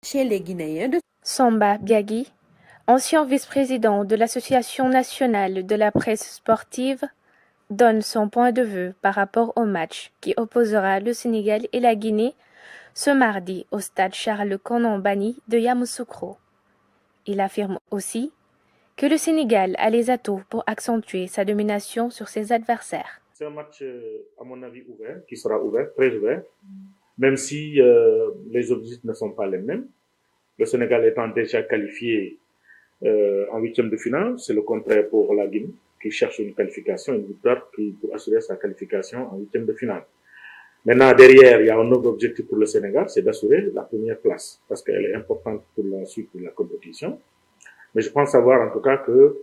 chez les Guinéens. Samba Biagui, ancien vice-président de l'Association nationale de la presse sportive, donne son point de vue par rapport au match qui opposera le Sénégal et la Guinée ce mardi au stade Charles-Konan Banny de Yamoussoukro. Il affirme aussi que le Sénégal a les atouts pour accentuer sa domination sur ses adversaires. C'est un match, à mon avis, ouvert, qui sera ouvert, très ouvert, même si les objectifs ne sont pas les mêmes. Le Sénégal étant déjà qualifié en huitième de finale, c'est le contraire pour la Guinée, qui cherche une qualification, une victoire pour assurer sa qualification en huitième de finale. Maintenant, derrière, il y a un autre objectif pour le Sénégal, c'est d'assurer la première place, parce qu'elle est importante pour la suite de la compétition. Mais je pense savoir en tout cas que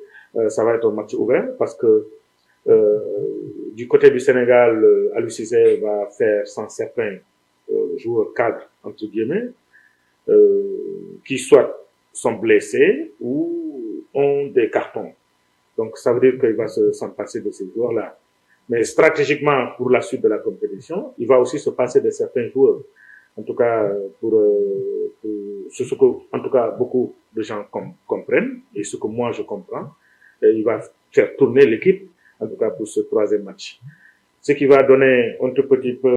ça va être un match ouvert, parce que du côté du Sénégal, Aliou Cissé va faire sans certains joueurs cadres, entre guillemets, qui soit sont blessés ou ont des cartons. Donc ça veut dire qu'il va s'en passer de ces joueurs-là. Mais stratégiquement, pour la suite de la compétition, il va aussi se passer de certains joueurs. En tout cas, c'est ce que, en tout cas, beaucoup de gens comprennent et ce que moi je comprends. Et il va faire tourner l'équipe, en tout cas pour ce troisième match. Ce qui va donner un tout petit peu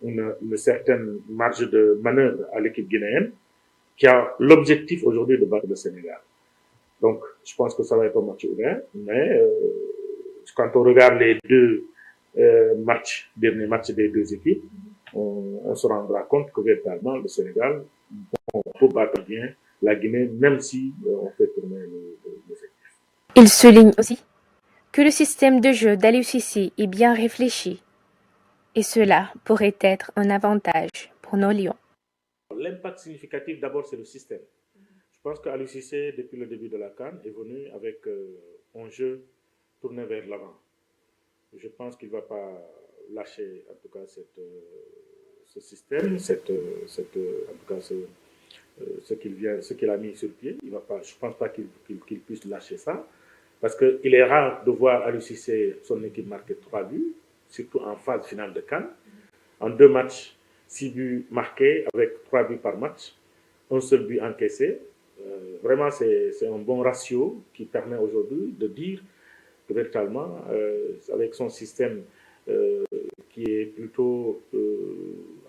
une certaine marge de manœuvre à l'équipe guinéenne, qui a l'objectif aujourd'hui de battre le Sénégal. Donc, je pense que ça va être un match ouvert, mais quand on regarde les deux derniers matchs des deux équipes, on se rendra compte que véritablement le Sénégal peut battre bien la Guinée, même si on fait tourner l'effectif. Il souligne aussi que le système de jeu d'Aliou Cissé est bien réfléchi, et cela pourrait être un avantage pour nos Lions. L'impact significatif, d'abord, c'est le système. Je pense qu'Aliou Cissé, depuis le début de la CAN, est venu avec un jeu tourné vers l'avant. Je pense qu'il ne va pas lâcher, en tout cas, ce système, en tout cas, ce qu'il a mis sur pied. Je ne pense pas qu'il puisse lâcher ça. Parce qu'il est rare de voir Aliou Cissé, son équipe, marquer 3 buts, surtout en phase finale de CAN. En 2 matchs, 6 buts marqués avec 3 buts par match, un seul but encaissé. Vraiment, c'est un bon ratio qui permet aujourd'hui de dire que véritablement, avec son système qui est plutôt,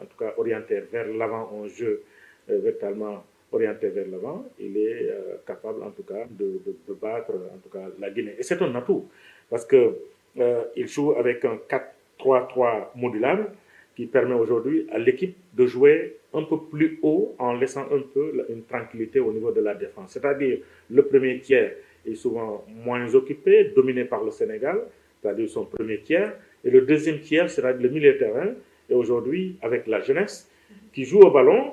en tout cas, orienté vers l'avant, un jeu véritablement orienté vers l'avant, il est capable, en tout cas, de battre, en tout cas, la Guinée. Et c'est un atout, parce qu'il joue avec un 4-3-3 modulable, qui permet aujourd'hui à l'équipe de jouer un peu plus haut en laissant un peu une tranquillité au niveau de la défense. C'est-à-dire le premier tiers est souvent moins occupé, dominé par le Sénégal, c'est-à-dire son premier tiers, et le deuxième tiers sera le milieu de terrain, et aujourd'hui avec la jeunesse qui joue au ballon,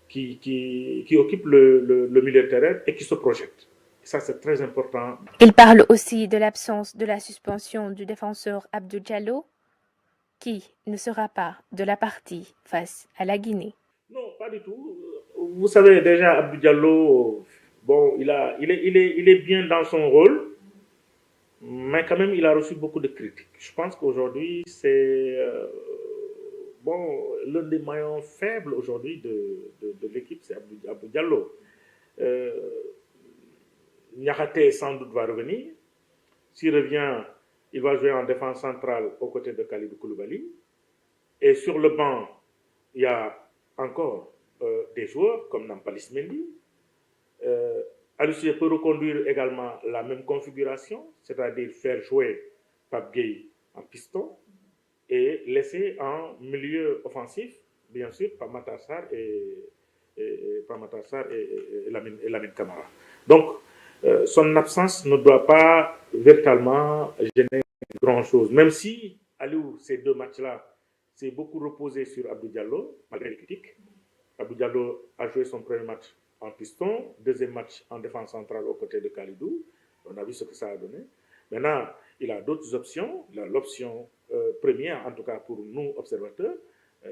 qui occupe le milieu de terrain et qui se projette. Ça, c'est très important. Il parle aussi de l'absence de la suspension du défenseur Abdou Diallo, qui ne sera pas de la partie face à la Guinée. Non, pas du tout. Vous savez déjà, Abdou Diallo, bon, il est bien dans son rôle, mais quand même, il a reçu beaucoup de critiques. Je pense qu'aujourd'hui, c'est l'un des maillons faibles aujourd'hui de l'équipe, c'est Abdou Diallo. Niakhaté, sans doute, va revenir. S'il revient, il va jouer en défense centrale aux côtés de Kalidou Koulibaly. Et sur le banc, il y a encore des joueurs comme Nampalys Mendy. Aliou Cissé peut reconduire également la même configuration, c'est-à-dire faire jouer Pape Gueye en piston et laisser en milieu offensif, bien sûr, Pape Matar Sarr et Lamine Camara. Donc, son absence ne doit pas véritablement gêner grand-chose, même si Aliou, ces 2 matchs-là, s'est beaucoup reposé sur Abdou Diallo, malgré les critiques. Abdou Diallo a joué son premier match en piston, deuxième match en défense centrale aux côtés de Kalidou. On a vu ce que ça a donné. Maintenant, il a d'autres options. Il a l'option première, en tout cas pour nous observateurs,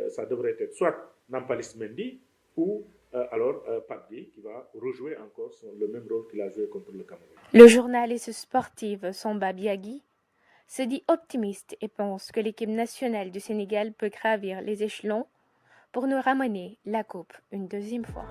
ça devrait être soit Nampalys Mendy ou alors Pape Gueye qui va rejouer encore le même rôle qu'il a joué contre le Cameroun. Le journaliste sportif Samba Biagui se dit optimiste et pense que l'équipe nationale du Sénégal peut gravir les échelons pour nous ramener la coupe une deuxième fois.